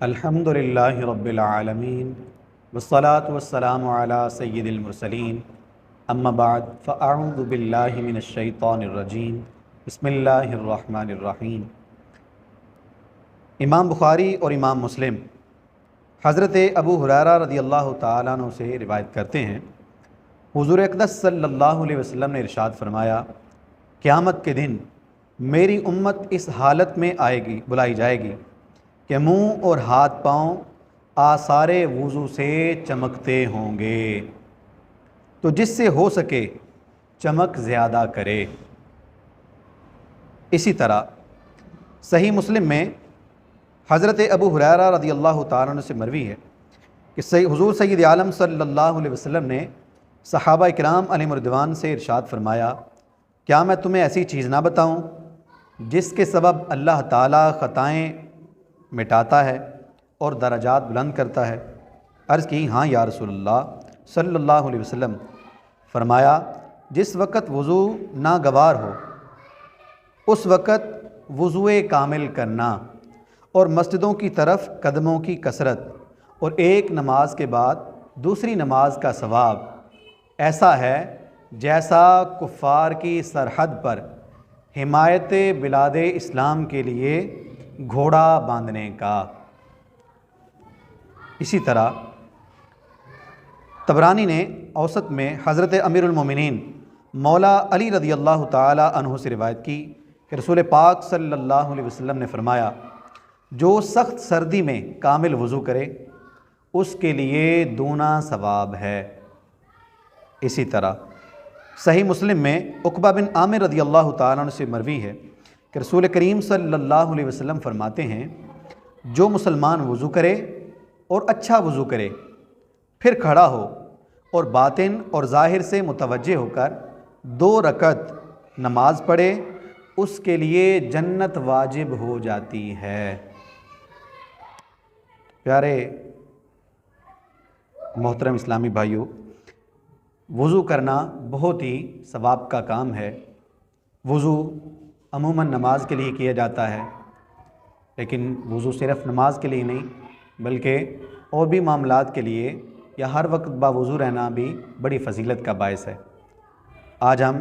अल्हम्दुलिल्लाहि रब्बिल आलमीन वस्सलातु वस्सलामु अला सय्यिदिल मुरसलीन अम्मा बाद फ़अऊज़ु बिल्लाहि मिनश शैतानिर रजीम बिस्मिल्लाहिर रहमानिर रहीम। इमाम बुखारी और इमाम मुस्लिम हज़रत अबू हुरैरा रज़ियल्लाहु ताला अन्हु से रिवायत करते हैं, हुज़ूर अक़दस सल्लल्लाहु अलैहि वसल्लम ने इरशाद फरमाया, क़यामत के दिन मेरी उम्मत इस हालत में आएगी, बुलाई जाएगी कि मुँह और हाथ पाँव आसारे वुज़ू से चमकते होंगे, तो जिससे हो सके चमक ज़्यादा करे। इसी तरह सही मुस्लिम में हज़रत अबू हुरैरा रज़ियल्लाहु ताला अन्हु से मरवी है कि हुज़ूर सय्यद आलम सल्लल्लाहु अलैहि वसल्लम ने सहाबा इकराम अलैहिम रिदवान से इरशाद फरमाया, क्या मैं तुम्हें ऐसी चीज़ ना बताऊं जिसके सबब अल्लाह ताला ख़ताएँ मिटाता है और दरजात बुलंद करता है। अर्ज़ की, हाँ या रसूलल्लाह सल्लल्लाहु अलैहि वसल्लम। फरमाया, जिस वक़्त वज़ू नागवार हो उस वक़्त वज़ूए कामिल करना और मस्जिदों की तरफ कदमों की कसरत और एक नमाज के बाद दूसरी नमाज का सवाब ऐसा है जैसा कुफ़ार की सरहद पर हिमायत बिलाद इस्लाम के लिए घोड़ा बांधने का। इसी तरह तबरानी ने औसत में हज़रत अमीरुल मोमिनीन मौला अली रज़ियल्लाहु ताला अन्हु से रिवायत की कि रसूल पाक सल्लल्लाहु अलैहि वसल्लम ने फरमाया, जो सख्त सर्दी में कामिल वज़ू करे उसके लिए दूना सवाब है। इसी तरह सही मुस्लिम में उक़बा बिन आमिर रज़ियल्लाहु ताला अन्हु से मरवी है कि रसूल करीम सल्लल्लाहु अलैहि वसल्लम फरमाते हैं, जो मुसलमान वज़ू करे और अच्छा वज़ू करे फिर खड़ा हो और बातिन और ज़ाहिर से मुतवज्जे होकर 2 रकत नमाज पढ़े, उसके लिए जन्नत वाजिब हो जाती है। प्यारे मोहतरम इस्लामी भाइयों, वज़ू करना बहुत ही सवाब का काम है। वज़ू अमूमन नमाज के लिए किया जाता है, लेकिन वज़ू सिर्फ़ नमाज के लिए नहीं बल्कि और भी मामलात के लिए या हर वक्त बावज़ू रहना भी बड़ी फ़जीलत का बायस है। आज हम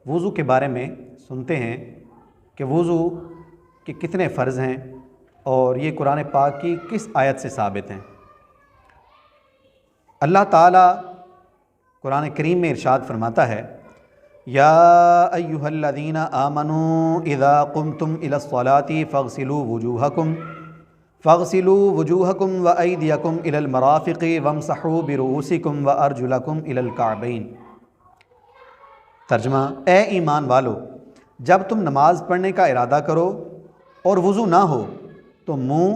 वज़ू के बारे में सुनते हैं कि वज़ू के कितने फ़र्ज़ हैं और ये कुरान पाक की किस आयत से साबित हैं। अल्लाह ताला कुरान करीम में इरशाद फरमाता है, या अय्युहल्लज़ीना आमनू इज़ा कुमतुम इलस्सलाति फ़ग़सिलू वुजूहकुम व अयदियकुम इलल मराफ़िक़ि वमसहू बिरुऊसिकुम व अर्जुलकुम इलल काबैन। तर्जुमा, ए ईमान वालो, जब तुम नमाज़ पढ़ने का इरादा करो और वज़ू ना हो तो मुँह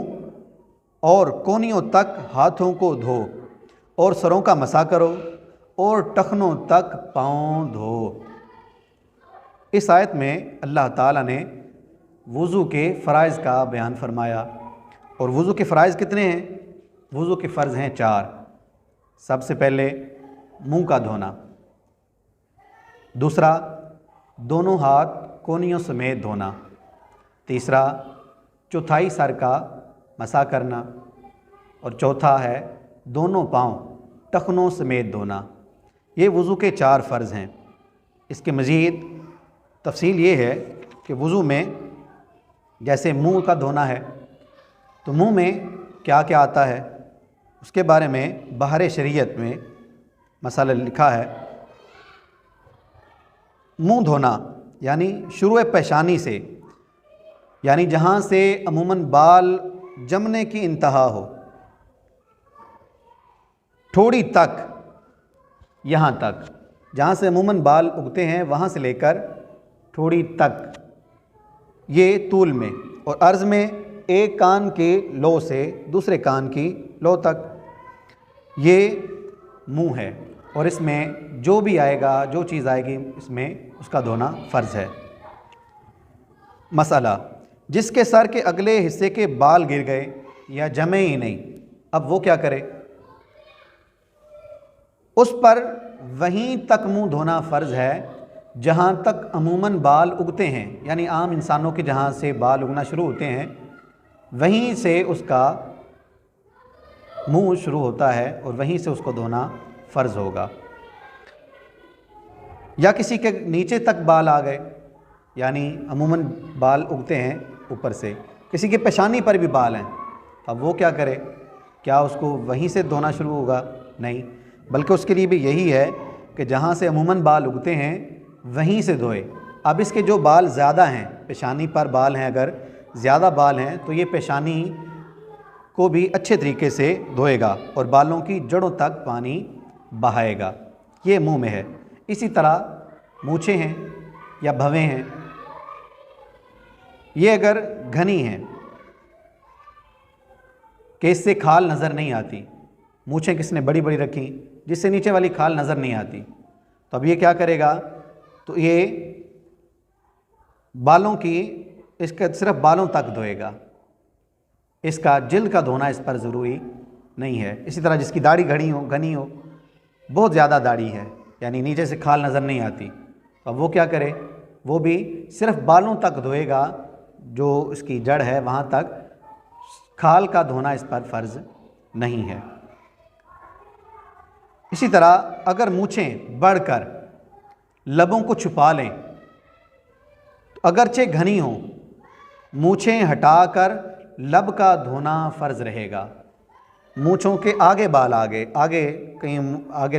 और कोहनियों तक हाथों को धो और सरों का मसा करो और टखनों तक पाँव धो। इस आयत में अल्लाह ताला ने वज़ू के फ़राइज़ का बयान फरमाया। और वज़ू के फ़राइज़ कितने हैं? वज़ू के फ़र्ज़ हैं 4। सबसे पहले मुंह का धोना, दूसरा दोनों हाथ कोहनियों समेत धोना, तीसरा चौथाई सर का मसा करना और चौथा है दोनों पाँव टखनों समेत धोना। ये वज़ू के 4 फ़र्ज़ हैं। इसके मज़ीद तफ़सील ये है कि वज़ू में जैसे मुंह का धोना है तो मुंह में क्या क्या आता है उसके बारे में बहर शरीयत में मसाला लिखा है। मुंह धोना यानी शुरू पेशानी से, यानी जहाँ से अमूमन बाल जमने की इंतहा हो, ठोड़ी तक, यहाँ तक जहाँ से अमूमन बाल उगते हैं वहाँ से लेकर ठोड़ी तक, ये तूल में, और अर्ज़ में एक कान के लो से दूसरे कान की लो तक, ये मुंह है। और इसमें जो भी आएगा, जो चीज़ आएगी इसमें उसका धोना फ़र्ज़ है। मसला, जिसके सर के अगले हिस्से के बाल गिर गए या जमे ही नहीं, अब वो क्या करे? उस पर वहीं तक मुंह धोना फ़र्ज़ है जहाँ तक अमूमन बाल उगते हैं, यानी आम इंसानों के जहाँ से बाल उगना शुरू होते हैं वहीं से उसका मुंह शुरू होता है और वहीं से उसको धोना फ़र्ज़ होगा। या किसी के नीचे तक बाल आ गए, यानी अमूमन बाल उगते हैं ऊपर से, किसी के पेशानी पर भी बाल हैं, अब वो क्या करे? क्या उसको वहीं से धोना शुरू होगा? नहीं, बल्कि उसके लिए भी यही है कि जहाँ से अमूमन बाल उगते हैं वहीं से धोए। अब इसके जो बाल ज़्यादा हैं, पेशानी पर बाल हैं, अगर ज़्यादा बाल हैं तो ये पेशानी को भी अच्छे तरीके से धोएगा और बालों की जड़ों तक पानी बहाएगा। ये मुंह में है। इसी तरह मूछें हैं या भवें हैं, ये अगर घनी हैं कि इससे खाल नज़र नहीं आती, मूछें किसने बड़ी बड़ी रखी जिससे नीचे वाली खाल नज़र नहीं आती, तो अब ये क्या करेगा? तो ये बालों की, इसका सिर्फ बालों तक धोएगा, इसका जिल्द का धोना इस पर ज़रूरी नहीं है। इसी तरह जिसकी दाढ़ी घनी हो, बहुत ज़्यादा दाढ़ी है, यानी नीचे से खाल नज़र नहीं आती, तो अब वो क्या करे? वो भी सिर्फ बालों तक धोएगा, जो इसकी जड़ है वहाँ तक, खाल का धोना इस पर फ़र्ज़ नहीं है। इसी तरह अगर मूछें बढ़कर लबों को छुपा लें, तो अगरचे घनी हों, मूछें हटाकर लब का धोना फ़र्ज़ रहेगा। मूछों के आगे बाल आगे कहीं आगे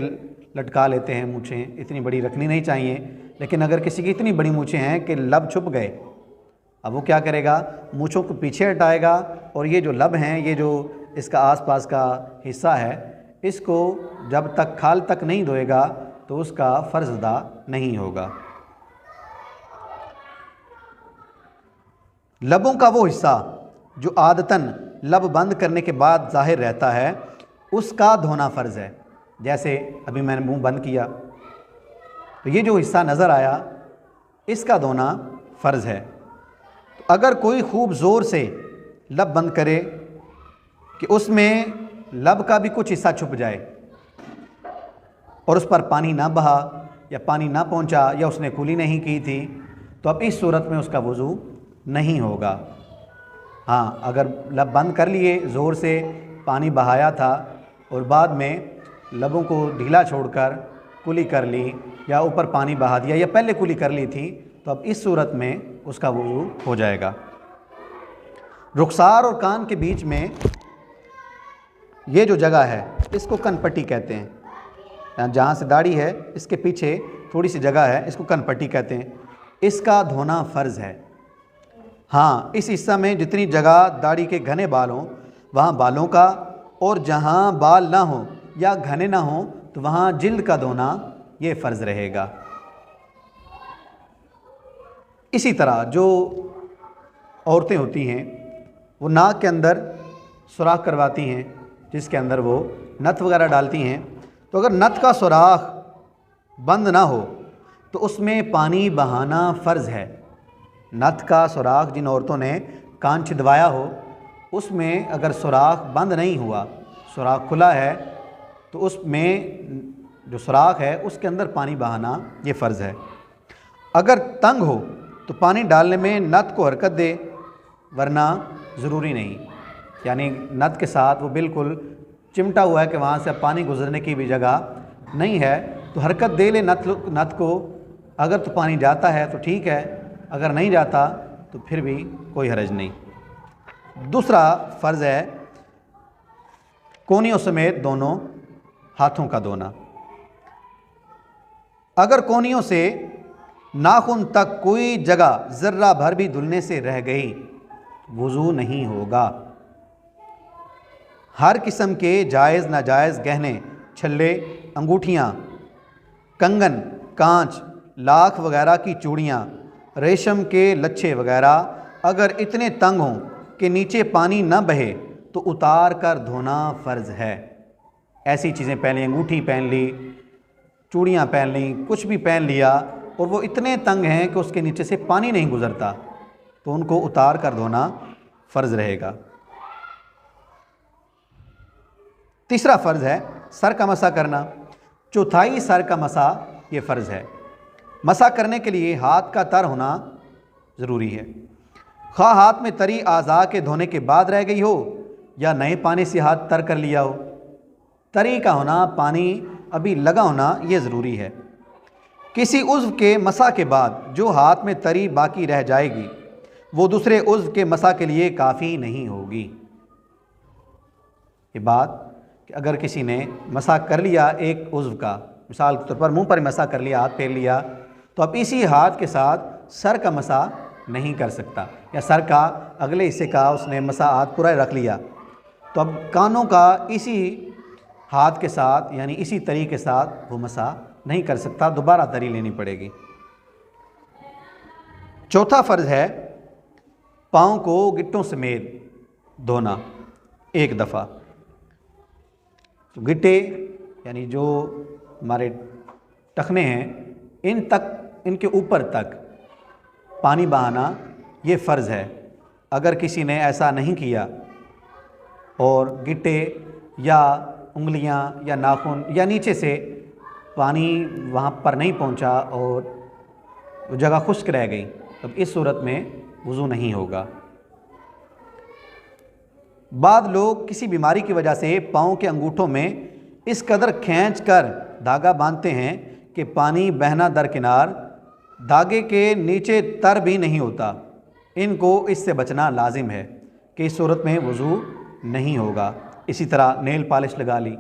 लटका लेते हैं मूछें, इतनी बड़ी रखनी नहीं चाहिए, लेकिन अगर किसी की इतनी बड़ी मूछें हैं कि लब छुप गए, अब वो क्या करेगा? मूछों को पीछे हटाएगा और ये जो लब हैं, ये जो इसका आसपास का हिस्सा है, इसको जब तक खाल तक नहीं धोएगा तो उसका फ़र्ज़ अदा नहीं होगा। लबों का वो हिस्सा जो आदतन लब बंद करने के बाद ज़ाहिर रहता है, उसका धोना फ़र्ज़ है। जैसे अभी मैंने मुंह बंद किया तो ये जो हिस्सा नज़र आया, इसका धोना फ़र्ज़ है। तो अगर कोई खूब ज़ोर से लब बंद करे कि उसमें लब का भी कुछ हिस्सा छुप जाए और उस पर पानी ना बहा या पानी ना पहुंचा या उसने कुली नहीं की थी, तो अब इस सूरत में उसका वज़ू नहीं होगा। हाँ, अगर लब बंद कर लिए, ज़ोर से पानी बहाया था और बाद में लबों को ढीला छोड़कर कुली कर ली या ऊपर पानी बहा दिया या पहले कुली कर ली थी, तो अब इस सूरत में उसका वज़ू हो जाएगा। रुखसार और कान के बीच में ये जो जगह है, इसको कनपट्टी कहते हैं। जहाँ से दाढ़ी है, इसके पीछे थोड़ी सी जगह है, इसको कनपट्टी कहते हैं। इसका धोना फ़र्ज़ है। हाँ, इस हिस्सा में जितनी जगह दाढ़ी के घने बाल हों वहाँ बालों का, और जहाँ बाल ना हो या घने ना हो तो वहाँ जिल्द का धोना ये फ़र्ज़ रहेगा। इसी तरह जो औरतें होती हैं वो नाक के अंदर सुराख करवाती हैं, जिसके अंदर वो नथ वगैरह डालती हैं, तो अगर नथ का सुराख बंद ना हो तो उसमें पानी बहाना फ़र्ज़ है। नथ का सुराख जिन औरतों ने कान छिदवाया हो, उसमें अगर सुराख बंद नहीं हुआ, सुराख खुला है, तो उसमें जो सुराख है उसके अंदर पानी बहाना ये फ़र्ज़ है। अगर तंग हो तो पानी डालने में नथ को हरकत दे, वरना ज़रूरी नहीं, यानी नथ के साथ वो बिल्कुल चिमटा हुआ है कि वहाँ से पानी गुजरने की भी जगह नहीं है, तो हरकत दे ले नथ को। अगर तो पानी जाता है तो ठीक है, अगर नहीं जाता तो फिर भी कोई हरज नहीं। दूसरा फ़र्ज़ है कोहनियों समेत दोनों हाथों का धोना। अगर कोहनियों से नाखून तक कोई जगह ज़र्रा भर भी धुलने से रह गई, वज़ू नहीं होगा। हर किस्म के जायज़ नाजायज़ गहने, छल्ले, अंगूठियाँ, कंगन, कांच, लाख वगैरह की चूड़ियाँ, रेशम के लच्छे वगैरह अगर इतने तंग हों कि नीचे पानी न बहे तो उतार कर धोना फ़र्ज़ है। ऐसी चीज़ें पहन ली, अंगूठी पहन ली, चूड़ियाँ पहन ली, कुछ भी पहन लिया और वो इतने तंग हैं कि उसके नीचे से पानी नहीं गुज़रता, तो उनको उतार कर धोना फ़र्ज़ रहेगा। तीसरा फ़र्ज़ है सर का मसा करना। चौथाई सर का मसा ये फ़र्ज़ है। मसा करने के लिए हाथ का तर होना ज़रूरी है। खा हाथ में तरी आज़ा के धोने के बाद रह गई हो या नए पानी से हाथ तर कर लिया हो। तरी का होना, पानी अभी लगा होना, ये ज़रूरी है। किसी उज़्व के मसा के बाद जो हाथ में तरी बाकी रह जाएगी वो दूसरे उज़्व के मसा के लिए काफ़ी नहीं होगी। ये बात कि अगर किसी ने मसा कर लिया एक उज़्व का, मिसाल के तौर पर मुंह पर मसा कर लिया, हाथ फेर लिया, तो अब इसी हाथ के साथ सर का मसा नहीं कर सकता, या सर का अगले हिस्से का उसने मसा हाथ पूरा रख लिया, तो अब कानों का इसी हाथ के साथ यानी इसी तरी के साथ वो मसा नहीं कर सकता, दोबारा तरी लेनी पड़ेगी। चौथा फ़र्ज़ है पाँव को गिट्टों समेत धोना एक दफ़ा। तो गिट्टे यानी जो हमारे टखने हैं, इन तक, इनके ऊपर तक पानी बहाना ये फ़र्ज़ है। अगर किसी ने ऐसा नहीं किया और गिट्टे या उंगलियां या नाखून या नीचे से पानी वहाँ पर नहीं पहुँचा और वो जगह खुश्क रह गई, तब इस सूरत में वज़ू नहीं होगा। बाद लोग किसी बीमारी की वजह से पाँव के अंगूठों में इस कदर खींच कर धागा बांधते हैं कि पानी बहना दरकिनार, धागे के नीचे तर भी नहीं होता। इनको इससे बचना लाजिम है कि इस सूरत में वज़ू नहीं होगा। इसी तरह नेल पॉलिश लगा ली,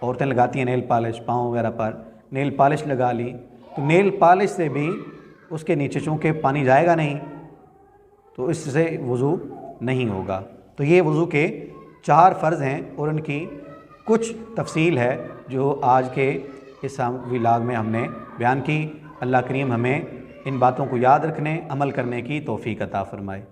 औरतें लगाती हैं नेल पॉलिश, पाँव वगैरह पर नेल पॉलिश लगा ली, तो नेल पॉलिश से भी उसके नीचे चूँकि पानी जाएगा नहीं, तो इससे वज़ू नहीं होगा। तो ये वज़ू के 4 फ़र्ज़ हैं और उनकी कुछ तफसील है जो आज के इस व्लॉग में हमने बयान की। अल्लाह करीम हमें इन बातों को याद रखने, अमल करने की तौफ़ीक़ अता फ़रमाए।